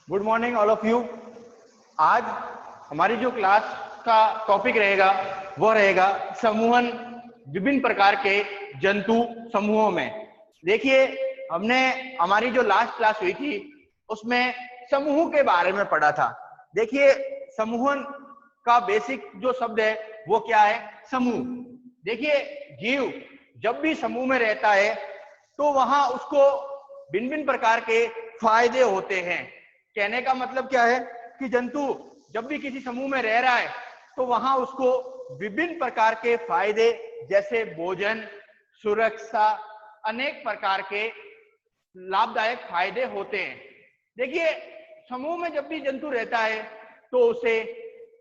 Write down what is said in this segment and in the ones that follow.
Good morning all of you. आज हमारी जो क्लास का टॉपिक रहेगा वो रहेगा समूहन विभिन्न प्रकार के जंतु समूहों में। देखिए, हमने हमारी जो लास्ट क्लास हुई थी उसमें समूह के बारे में पढ़ा था। देखिए, समूहन का बेसिक जो शब्द है वो क्या है? समूह। देखिए, जीव जब भी समूह में रहता है तो वहां उसको भिन्न भिन्न प्रकार के फायदे होते हैं। कहने का मतलब क्या है कि जंतु जब भी किसी समूह में रह रहा है तो वहां उसको विभिन्न प्रकार के फायदे जैसे भोजन, सुरक्षा, अनेक प्रकार के लाभदायक फायदे होते हैं। देखिए, समूह में जब भी जंतु रहता है तो उसे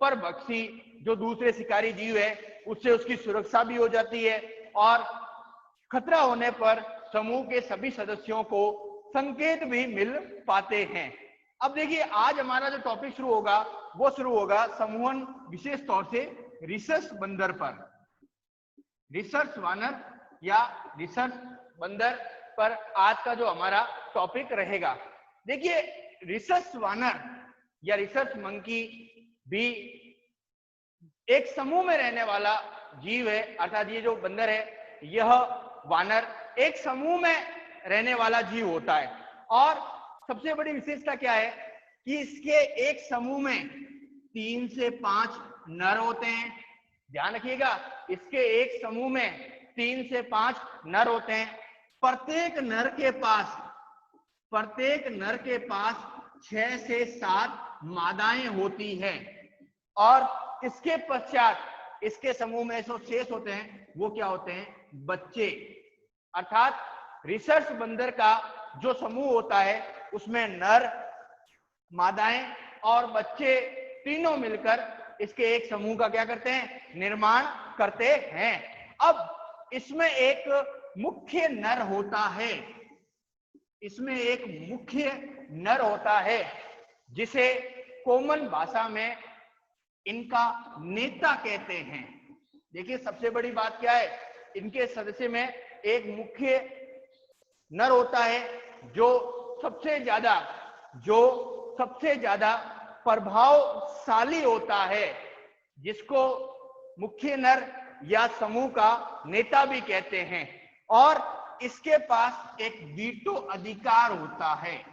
परभक्षी जो दूसरे शिकारी जीव है उससे उसकी सुरक्षा भी हो जाती है और खतरा होने पर समूह के सभी सदस्यों को संकेत भी मिल पाते हैं। अब देखिए, आज हमारा जो टॉपिक शुरू होगा वो शुरू होगा समूहन विशेष तौर से रिसर्च बंदर पर। रिसर्च वानर या रिसर्च बंदर पर आज का जो हमारा टॉपिक रहेगा। देखिए, रिसर्च वानर या रिसर्च मंकी भी एक समूह में रहने वाला जीव है, अर्थात ये जो बंदर है यह वानर एक समूह में रहने वाला जीव होता है। और सबसे बड़ी विशेषता क्या है कि इसके एक समूह में 3 से 5 नर होते हैं। ध्यान रखिएगा, इसके एक समूह में 3 से 5 नर होते हैं। प्रत्येक नर के पास 6 से 7 मादाएं होती हैं और इसके पश्चात इसके समूह में जो शेष होते हैं वो क्या होते हैं? बच्चे। अर्थात रिसर्च बंदर का जो समूह होता है उसमें नर, मादाएं और बच्चे तीनों मिलकर इसके एक समूह का क्या करते हैं? निर्माण करते हैं। अब इसमें एक मुख्य नर होता है, जिसे कॉमन भाषा में इनका नेता कहते हैं। देखिए, सबसे बड़ी बात क्या है, इनके सदस्य में एक मुख्य नर होता है जो सबसे ज्यादा प्रभावशाली होता है, जिसको मुख्य नर या समूह का नेता भी कहते हैं। और इसके पास एक वीटो अधिकार होता है।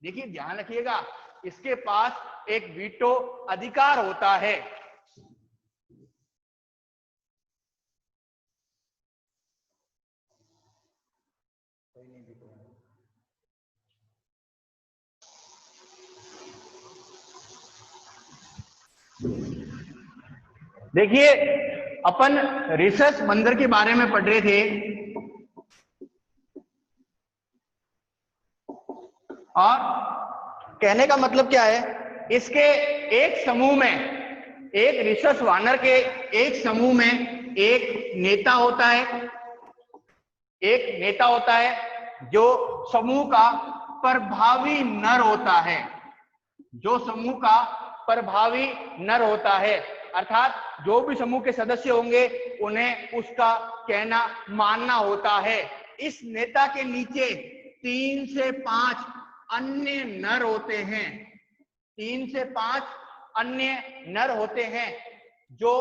देखिए, ध्यान रखिएगा, इसके पास एक वीटो अधिकार होता है। देखिए, अपन रिसर्च बंदर के बारे में पढ़ रहे थे और कहने का मतलब क्या है, इसके एक समूह में, एक रिसर्च वानर के एक समूह में एक नेता होता है जो समूह का प्रभावी नर होता है। अर्थात जो भी समूह के सदस्य होंगे उन्हें उसका कहना मानना होता है। इस नेता के नीचे 3 से 5 अन्य नर होते हैं। 3 से 5 अन्य नर होते हैं जो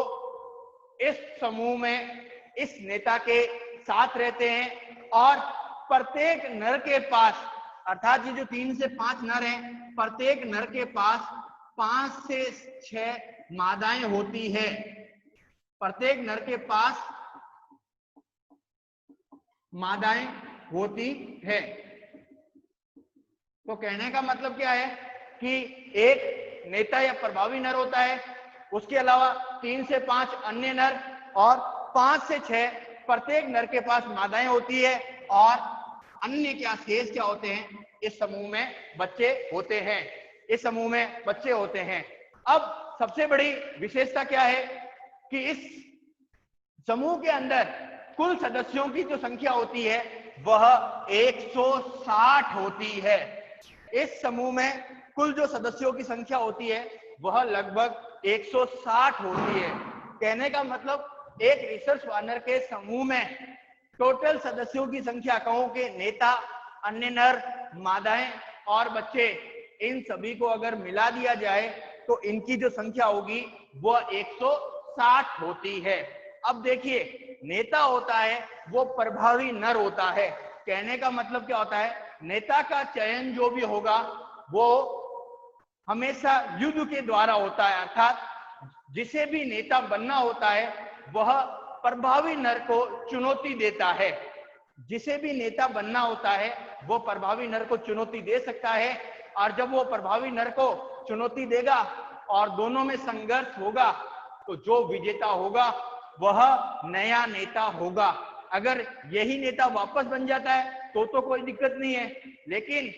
इस समूह में इस नेता के साथ रहते हैं और प्रत्येक नर के पास, अर्थात ये जो 3 से 5 नर हैं, प्रत्येक नर के पास 5 से 6 मादाएं होती है। प्रत्येक नर के पास मादाएं होती है। तो कहने का मतलब क्या है कि एक नेता या प्रभावी नर होता है, उसके अलावा 3 से 5 अन्य नर और 5 से 6 प्रत्येक नर के पास मादाएं होती है और अन्य क्या शेष क्या होते हैं? इस समूह में बच्चे होते हैं। अब सबसे बड़ी विशेषता क्या है कि इस समूह के अंदर कुल सदस्यों की जो संख्या होती है वह 160 होती है। इस समूह में कुल जो सदस्यों की संख्या होती है वह लगभग 160 होती है। कहने का मतलब एक रिसर्च वानर के समूह में टोटल सदस्यों की संख्या कहो कि नेता, अन्य नर, मादाएं और बच्चे, इन सभी को अगर मिला दिया जाए तो इनकी जो संख्या होगी वो 160 होती है। अब देखिए, नेता होता है वो प्रभावी नर होता है। कहने का मतलब क्या होता है, नेता का चयन जो भी होगा वो हमेशा युद्ध के द्वारा होता है, अर्थात जिसे भी नेता बनना होता है वह प्रभावी नर को चुनौती देता है। जिसे भी नेता बनना होता है वो प्रभावी नर को चुनौती दे सकता है, और जब वो प्रभावी नर को चुनौती देगा और दोनों में संघर्ष होगा तो जो विजेता होगा वह नया नेता होगा। अगर यही नेता वापस बन जाता है तो कोई दिक्कत नहीं है, लेकिन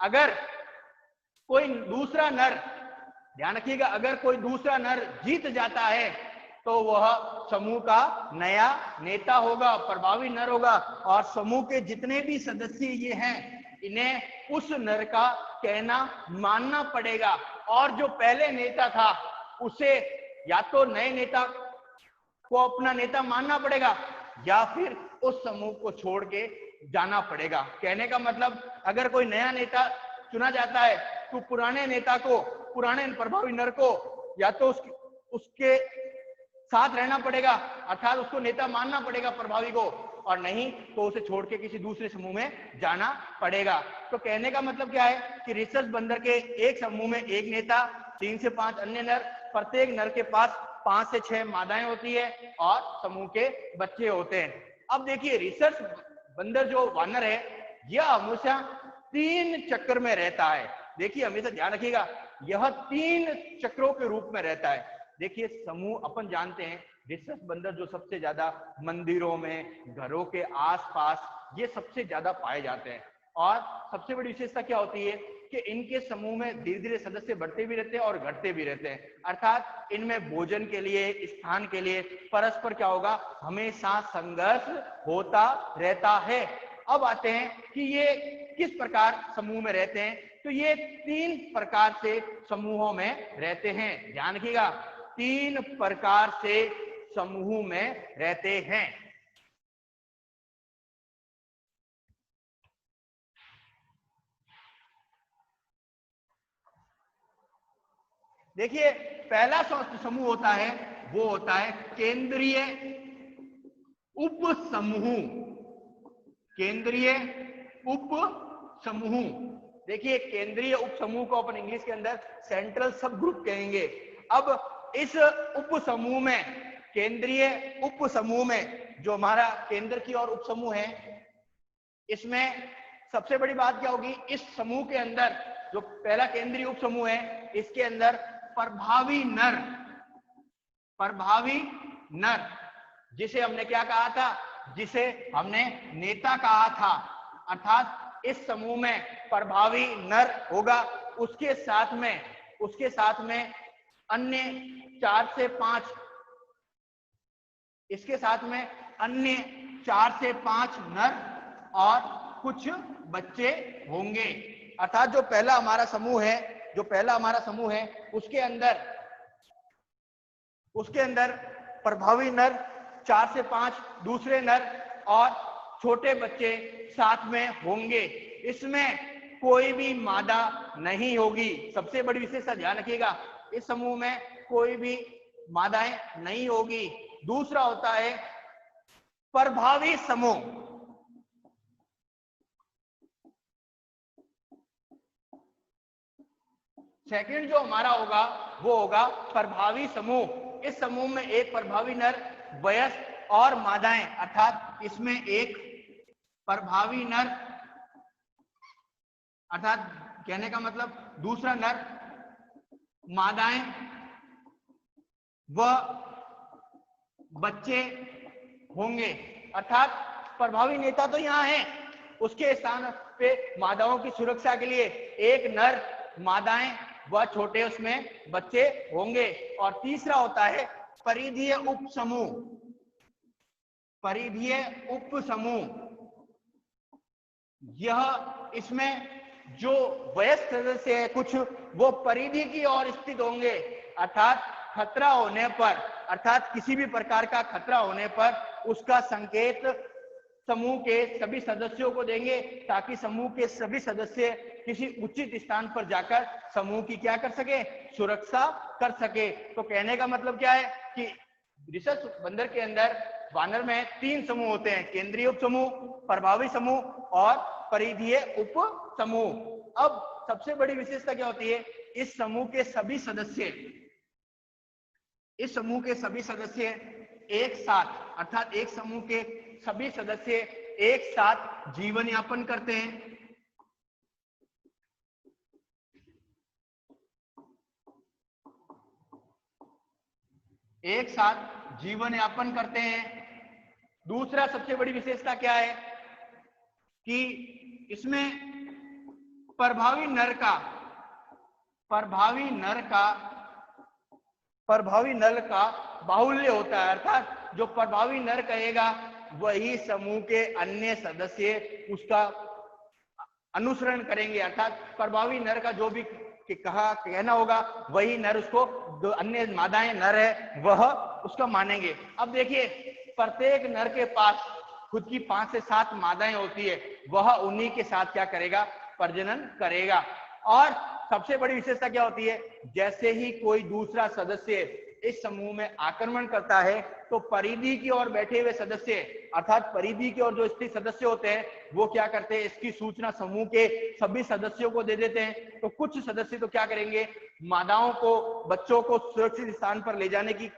अगर कोई दूसरा नर, ध्यान रखिएगा, अगर कोई दूसरा नर जीत जाता है तो वह समूह का नया नेता होगा, प्रभावी नर होगा, और समूह के जितने भी सदस्य ये हैं इन्हें उस नर का कहना मानना पड़ेगा। और जो पहले नेता था उसे या तो नए नेता को अपना नेता मानना पड़ेगा या फिर उस समूह को छोड़ के जाना पड़ेगा। कहने का मतलब, अगर कोई नया नेता चुना जाता है तो पुराने नेता को, पुराने प्रभावी नर को या तो उसके साथ रहना पड़ेगा, अर्थात उसको नेता मानना पड़ेगा प्रभावी को, और नहीं तो उसे छोड़ के किसी दूसरे समूह में जाना पड़ेगा। तो कहने का मतलब क्या है कि रिसर्च बंदर के एक समूह में एक नेता, 3 से 5 अन्य नर, प्रत्येक नर के पास 5 से 6 मादाएं होती है और समूह के बच्चे होते हैं। अब देखिए, रिसर्च बंदर जो वानर है यह हमेशा 3 चक्र में रहता है। देखिए, हमेशा ध्यान रखिएगा, यह 3 चक्रों के रूप में रहता है। देखिए, समूह अपन जानते हैं, रिसर्च बंदर जो सबसे ज्यादा मंदिरों में, घरों के आसपास ये सबसे ज्यादा पाए जाते हैं। और सबसे बड़ी विशेषता क्या होती है कि इनके समूह में धीरे धीरे सदस्य बढ़ते भी रहते हैं और घटते भी रहते हैं, अर्थात इनमें भोजन के लिए, स्थान के लिए परस्पर क्या होगा, हमेशा संघर्ष होता रहता है। अब आते हैं कि ये किस प्रकार समूह में रहते हैं। तो ये 3 प्रकार से समूहों में रहते हैं। ध्यान रखिएगा, 3 प्रकार से समूह में रहते हैं। देखिए, पहला समूह होता है वो होता है केंद्रीय उप समूह। केंद्रीय उप समूह, देखिए, केंद्रीय उप समूह को अपन इंग्लिश के अंदर सेंट्रल सब ग्रुप कहेंगे। अब इस उप समूह में, केंद्रीय उप समूह में जो हमारा केंद्र की और उप समूह है, इसमें सबसे बड़ी बात क्या होगी, इस समूह के अंदर जो पहला केंद्रीय उप समूह है इसके अंदर प्रभावी नर, प्रभावी नर, जिसे हमने क्या कहा था, जिसे हमने नेता कहा था, अर्थात इस समूह में प्रभावी नर होगा, उसके साथ में अन्य 4 से 5, इसके साथ में अन्य 4 से 5 नर और कुछ बच्चे होंगे। अर्थात जो पहला हमारा समूह है उसके अंदर प्रभावी नर 4 से 5, दूसरे नर और छोटे बच्चे साथ में होंगे। इसमें कोई भी मादा नहीं होगी। सबसे बड़ी विशेषता ध्यान रखिएगा, इस समूह में कोई भी मादाएं नहीं होगी। दूसरा होता है प्रभावी समूह। सेकंड जो हमारा होगा वो होगा प्रभावी समूह। इस समूह में एक प्रभावी नर, वयस्क और मादाएं, अर्थात इसमें एक प्रभावी नर, अर्थात कहने का मतलब दूसरा नर, मादाएं व बच्चे होंगे। अर्थात प्रभावी नेता तो यहाँ है, उसके स्थान पे मादाओं की सुरक्षा के लिए एक नर, मादाएं व छोटे उसमें बच्चे होंगे। और तीसरा होता है परिधीय उप समूह। परिधीय उप समूह, यह इसमें जो वयस्क सदस्य है कुछ, वो परिधि की ओर स्थित होंगे, अर्थात खतरा होने पर, अर्थात किसी भी प्रकार का खतरा होने पर उसका संकेत समूह के सभी सदस्यों को देंगे, ताकि समूह के सभी सदस्य किसी उचित स्थान पर जाकर समूह की क्या कर सके, सुरक्षा कर सके। तो कहने का मतलब क्या है कि रिसर्च बंदर के अंदर वानर में 3 समूह होते हैं, केंद्रीय उप समूह, प्रभावी समूह और परिधीय उप समूह। अब सबसे बड़ी विशेषता क्या होती है, इस समूह के सभी सदस्य एक साथ, अर्थात एक समूह के सभी सदस्य एक साथ जीवन यापन करते हैं। एक साथ जीवन यापन करते हैं। दूसरा सबसे बड़ी विशेषता क्या है कि इसमें प्रभावी नर का बाहुल्य होता है, अर्थात जो प्रभावी नर कहेगा वही समूह के अन्य सदस्य उसका अनुसरण करेंगे, अर्थात प्रभावी नर का जो भी कहना होगा वही नर उसको, जो अन्य मादाएं नर है वह उसका मानेंगे। अब देखिए, प्रत्येक नर के पास खुद की 5 से 7 मादाएं होती है, वह उन्हीं के साथ क्या करेगा, प्रजनन करेगा। और सबसे बड़ी विशेषता क्या होती है, जैसे ही कोई दूसरा सदस्य इस समूह में आक्रमण करता है तो परिधि की ओर बैठे हुए सदस्य, अर्थात परिधि की ओर जो स्थित सदस्य होते हैं वो क्या करते हैं, इसकी सूचना समूह के सभी सदस्यों को दे देते हैं। तो कुछ सदस्य तो क्या करेंगे, मादाओं को, बच्चों को सुरक्षित स्थान पर ले जाने की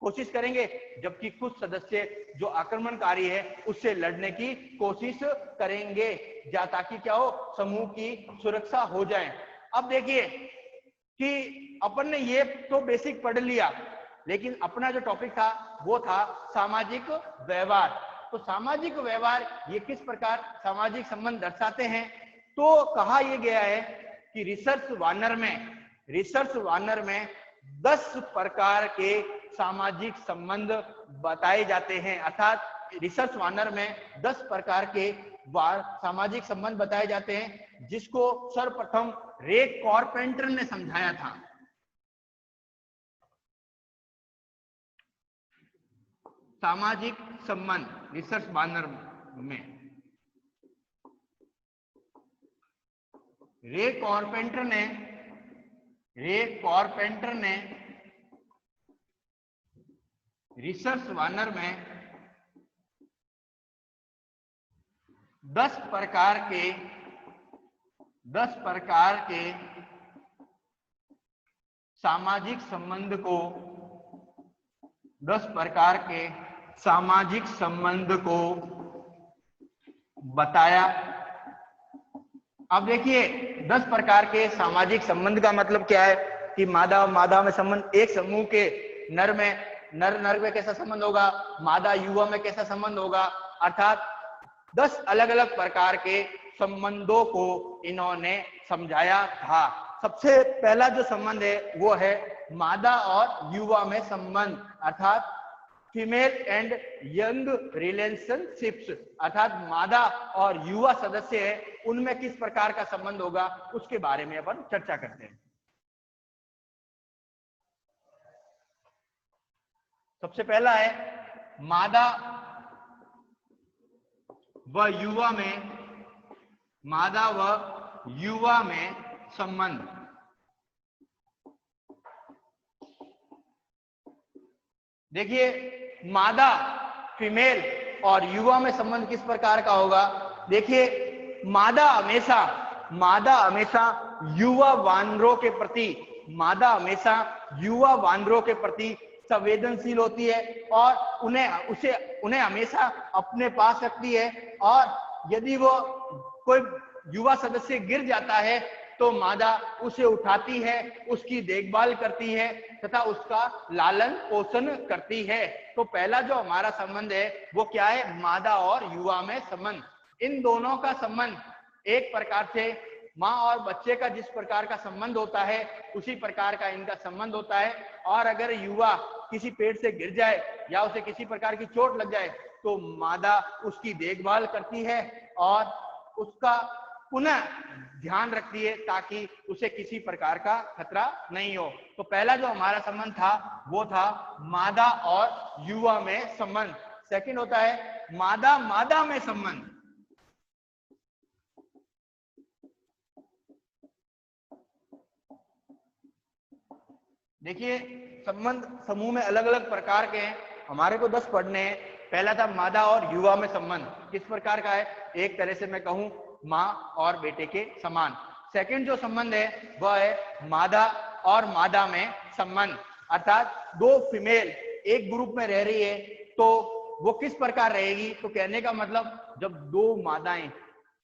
कोशिश करेंगे, जबकि कुछ सदस्य जो आक्रमणकारी है उससे लड़ने की कोशिश करेंगे, ताकि क्या हो, समूह की सुरक्षा हो जाए। अब देखिए कि अपन ने ये तो बेसिक पढ़ लिया, लेकिन अपना जो टॉपिक था वो था सामाजिक व्यवहार। तो सामाजिक व्यवहार ये किस प्रकार सामाजिक संबंध दर्शाते हैं, तो कहा यह गया है कि रिसर्च वानर में 10 प्रकार के सामाजिक संबंध बताए जाते हैं, अर्थात रिसर्च वानर में 10 प्रकार के सामाजिक संबंध बताए जाते हैं, जिसको सर्वप्रथम रे कारपेंटर ने समझाया था। सामाजिक संबंध रिसर्च वानर में रे कारपेंटर ने रिसर्च वानर में 10 प्रकार के सामाजिक संबंध को बताया। अब देखिए 10 प्रकार के सामाजिक संबंध का मतलब क्या है कि मादा में संबंध, एक समूह के नर में कैसा संबंध होगा, मादा युवा में कैसा संबंध होगा, अर्थात 10 अलग अलग प्रकार के संबंधों को इन्होंने समझाया था। सबसे पहला जो संबंध है वो है मादा और युवा में संबंध, अर्थात फीमेल एंड यंग रिलेशनशिप्स, अर्थात मादा और युवा सदस्य है उनमें किस प्रकार का संबंध होगा उसके बारे में अपन चर्चा करते हैं। सबसे पहला है मादा व युवा में संबंध। देखिए मादा फीमेल और युवा में संबंध किस प्रकार का होगा। देखिए मादा हमेशा युवा वानरों के प्रति संवेदनशील होती है और उन्हें हमेशा अपने पास रखती है, और यदि वो कोई युवा सदस्य गिर जाता है तो मादा उसे उठाती है, उसकी देखभाल करती है तथा उसका लालन पोषण करती है। तो पहला जो हमारा संबंध है वो क्या है, मादा और युवा में संबंध। इन दोनों का संबंध एक प्रकार से माँ और बच्चे का जिस प्रकार का संबंध होता है उसी प्रकार का इनका संबंध होता है। और अगर युवा किसी पेड़ से गिर जाए या उसे किसी प्रकार की चोट लग जाए तो मादा उसकी देखभाल करती है और उसका पुनः ध्यान रखती है ताकि उसे किसी प्रकार का खतरा नहीं हो। तो पहला जो हमारा संबंध था वो था मादा और युवा में संबंध। सेकंड होता है मादा मादा में संबंध। देखिए संबंध समूह में अलग अलग प्रकार के हैं, हमारे को 10 पढ़ने हैं। पहला था मादा और युवा में संबंध, किस प्रकार का है, एक तरह से मैं कहूं माँ और बेटे के समान। सेकंड जो संबंध है वह है मादा और मादा में संबंध, अर्थात दो फीमेल एक ग्रुप में रह रही है तो वो किस प्रकार रहेगी। तो कहने का मतलब जब दो मादाएं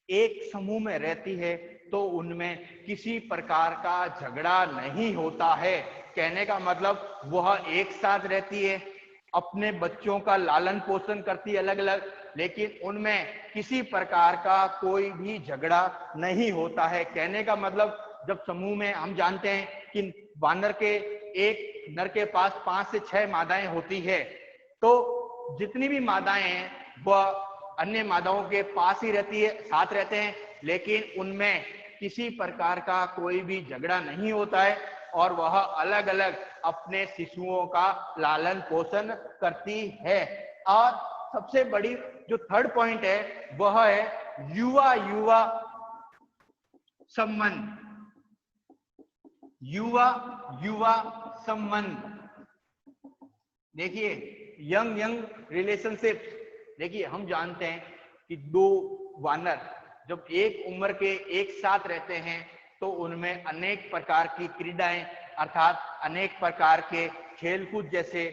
एक समूह में रहती है तो उनमें किसी प्रकार का झगड़ा नहीं होता है। कहने का मतलब वह एक साथ रहती है, अपने बच्चों का लालन पोषण करती है अलग अलग, लेकिन उनमें किसी प्रकार का कोई भी झगड़ा नहीं होता है। कहने का मतलब जब समूह में हम जानते हैं कि वानर के एक नर के पास 5 से 6 मादाएं होती है, तो जितनी भी मादाएं हैं वह अन्य मादाओं के पास ही रहती है, साथ रहते हैं, लेकिन उनमें किसी प्रकार का कोई भी झगड़ा नहीं होता है और वह अलग अलग अपने शिशुओं का लालन पोषण करती है। और सबसे बड़ी जो थर्ड पॉइंट है वह है युवा युवा संबंध। युवा युवा संबंध देखिए यंग यंग रिलेशनशिप। देखिए हम जानते हैं कि दो वानर जब एक उम्र के एक साथ रहते हैं तो उनमें अनेक प्रकार की क्रीडाएं अर्थात अनेक प्रकार के खेलकूद जैसे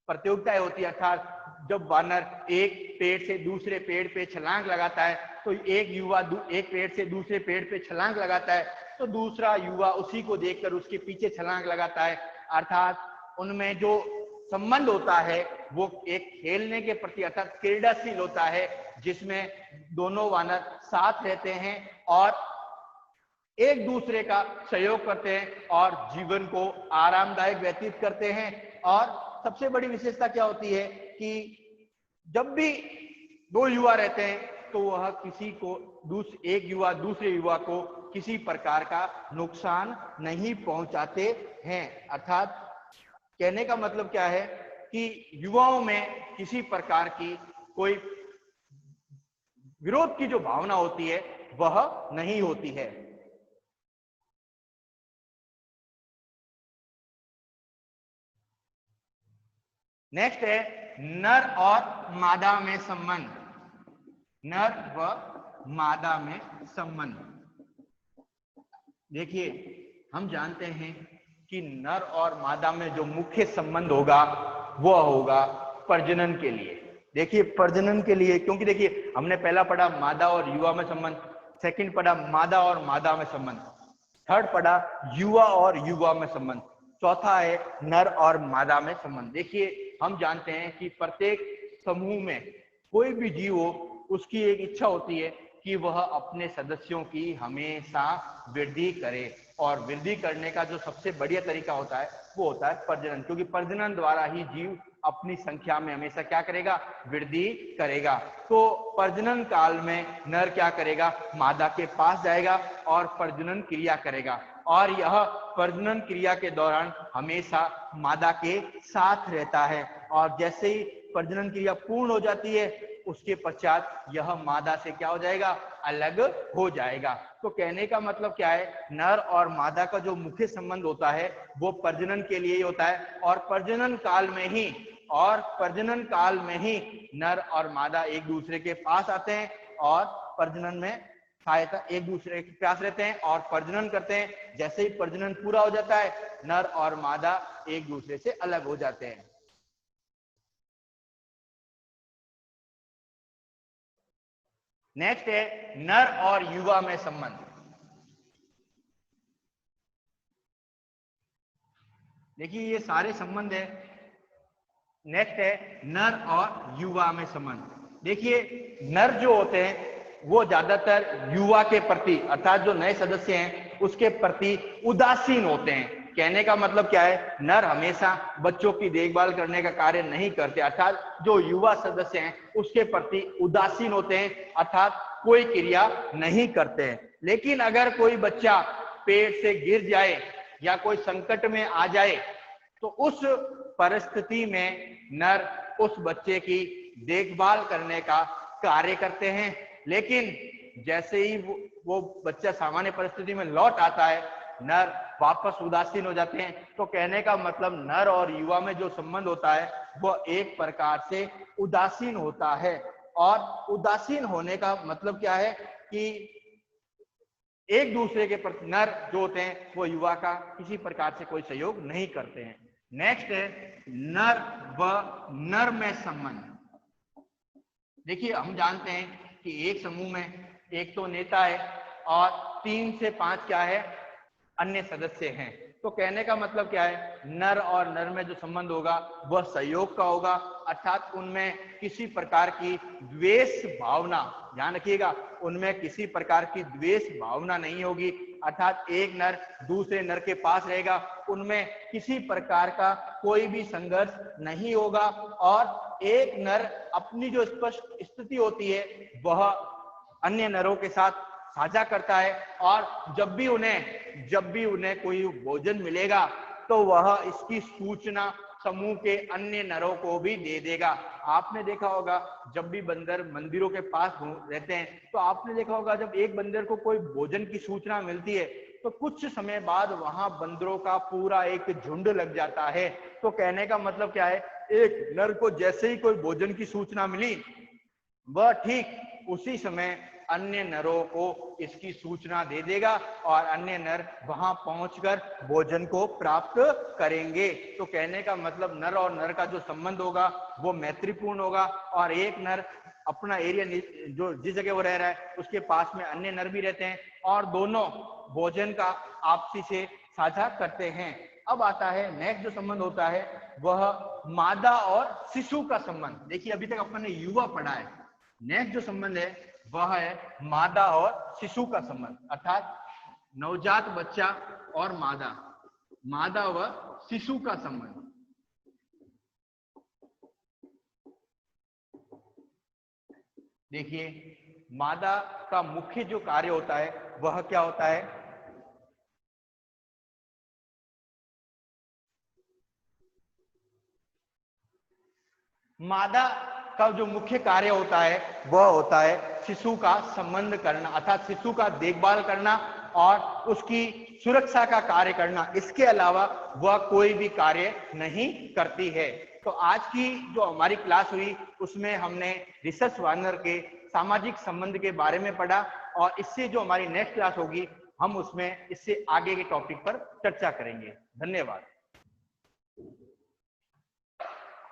प्रतियोगिताएं होती है। अर्थात जब वानर एक पेड़ से दूसरे पेड़ पे छलांग लगाता है तो एक युवा एक पेड़ से दूसरे पेड़ पे छलांग लगाता है तो दूसरा युवा उसी को देखकर उसके पीछे छलांग लगाता है। अर्थात उनमें जो संबंध होता है वो एक खेलने के प्रति अर्थात क्रीडाशील होता है, जिसमें दोनों वानर साथ रहते हैं और एक दूसरे का सहयोग करते हैं और जीवन को आरामदायक व्यतीत करते हैं। और सबसे बड़ी विशेषता क्या होती है कि जब भी दो युवा रहते हैं तो वह किसी को एक युवा दूसरे युवा को किसी प्रकार का नुकसान नहीं पहुंचाते हैं। अर्थात कहने का मतलब क्या है कि युवाओं में किसी प्रकार की कोई विरोध की जो भावना होती है वह नहीं होती है। नेक्स्ट है नर और मादा में संबंध। नर व मादा में संबंध। देखिए हम जानते हैं कि नर और मादा में जो मुख्य संबंध होगा वह होगा प्रजनन के लिए। देखिए प्रजनन के लिए, क्योंकि देखिए हमने पहला पढ़ा मादा और युवा में संबंध, सेकंड पढ़ा मादा और मादा में संबंध, थर्ड पढ़ा युवा और युवा में संबंध, चौथा है नर और मादा में संबंध। देखिए हम जानते हैं कि प्रत्येक समूह में कोई भी जीव हो उसकी एक इच्छा होती है कि वह अपने सदस्यों की हमेशा वृद्धि करे, और वृद्धि करने का जो सबसे बढ़िया तरीका होता है वो होता है प्रजनन, क्योंकि प्रजनन द्वारा ही जीव अपनी संख्या में हमेशा क्या करेगा, वृद्धि करेगा। तो प्रजनन काल में नर क्या करेगा, मादा के पास जाएगा और प्रजनन क्रिया करेगा, और यह प्रजनन क्रिया के दौरान हमेशा मादा के साथ रहता है, और जैसे ही प्रजनन क्रिया पूर्ण हो जाती है उसके पश्चात यह मादा से क्या हो जाएगा, अलग हो जाएगा। तो कहने का मतलब क्या है, नर और मादा का जो मुख्य संबंध होता है वो प्रजनन के लिए ही होता है, और प्रजनन काल में ही नर और मादा एक दूसरे के पास आते हैं और प्रजनन में सहायता एक दूसरे के पास रहते हैं और प्रजनन करते हैं। जैसे ही प्रजनन पूरा हो जाता है नर और मादा एक दूसरे से अलग हो जाते हैं। नेक्स्ट है नर और युवा में संबंध। देखिए ये सारे संबंध है। नेक्स्ट है नर और युवा में संबंध। देखिए नर जो होते हैं वो ज्यादातर युवा के प्रति अर्थात जो नए सदस्य हैं उसके प्रति उदासीन होते हैं, कहने का मतलब क्या है, नर हमेशा बच्चों की देखभाल करने का कार्य नहीं करते, अर्थात जो युवा सदस्य हैं उसके प्रति उदासीन होते हैं, अर्थात कोई क्रिया नहीं करते हैं। लेकिन अगर कोई बच्चा पेड़ से गिर जाए या कोई संकट में आ जाए तो उस परिस्थिति में नर उस बच्चे की देखभाल करने का कार्य करते हैं। लेकिन जैसे ही वो बच्चा सामान्य परिस्थिति में लौट आता है, नर वापस उदासीन हो जाते हैं। तो कहने का मतलब नर और युवा में जो संबंध होता है वह एक प्रकार से उदासीन होता है। और उदासीन होने का मतलब क्या है कि एक दूसरे के प्रति नर जो होते हैं वो युवा का किसी प्रकार से कोई सहयोग नहीं करते हैं। नेक्स्ट है नर व नर में संबंध। देखिए, हम जानते हैं कि एक समूह में एक तो नेता है और 3 से 5 क्या है, अन्य सदस्य हैं। तो कहने का मतलब क्या है, नर और नर में जो संबंध होगा वह सहयोग का होगा, अर्थात उनमें किसी प्रकार की द्वेष भावना, ध्यान रखिएगा, उनमें किसी प्रकार की द्वेष भावना नहीं होगी, अर्थात एक नर दूसरे नर के पास रहेगा, उनमें किसी प्रकार का कोई भी संघर्ष नहीं होगा। और एक नर अपनी जो स्पष्ट स्थिति होती है वह अन्य नरों के साथ साझा करता है, और जब भी उन्हें कोई भोजन मिलेगा तो वह इसकी सूचना समूह के अन्य नरों को भी दे देगा। आपने देखा होगा जब भी बंदर मंदिरों के पास रहते हैं तो आपने देखा होगा जब एक बंदर को कोई भोजन की सूचना मिलती है तो कुछ समय बाद वहां बंदरों का पूरा एक झुंड लग जाता है। तो कहने का मतलब क्या है, एक नर को जैसे ही कोई भोजन की सूचना मिली वह ठीक उसी समय अन्य नरों को इसकी सूचना दे देगा और अन्य नर वहां पहुंचकर भोजन को प्राप्त करेंगे। तो कहने का मतलब नर और नर का जो संबंध होगा वो मैत्रीपूर्ण होगा, और एक नर अपना एरिया जो जिस जगह वो रह रहा है उसके पास में अन्य नर भी रहते हैं और दोनों भोजन का आपसी से साझा करते हैं। अब आता है नेक्स्ट जो संबंध होता है वह मादा और शिशु का संबंध। देखिए, अभी तक अपन ने युवा पढ़ा है, नेक्स्ट जो संबंध है वह है मादा और शिशु का संबंध, अर्थात नवजात बच्चा और मादा व शिशु का संबंध। देखिए, मादा का मुख्य जो कार्य होता है वह क्या होता है, मादा का जो मुख्य कार्य होता है वह होता है शिशु का संबंध करना, अर्थात शिशु का देखभाल करना और उसकी सुरक्षा का कार्य करना। इसके अलावा वह कोई भी कार्य नहीं करती है। तो आज की जो हमारी क्लास हुई उसमें हमने रिसर्च वार्नर के सामाजिक संबंध के बारे में पढ़ा, और इससे जो हमारी नेक्स्ट क्लास होगी हम उसमें इससे आगे के टॉपिक पर चर्चा करेंगे। धन्यवाद।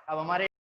अब हमारे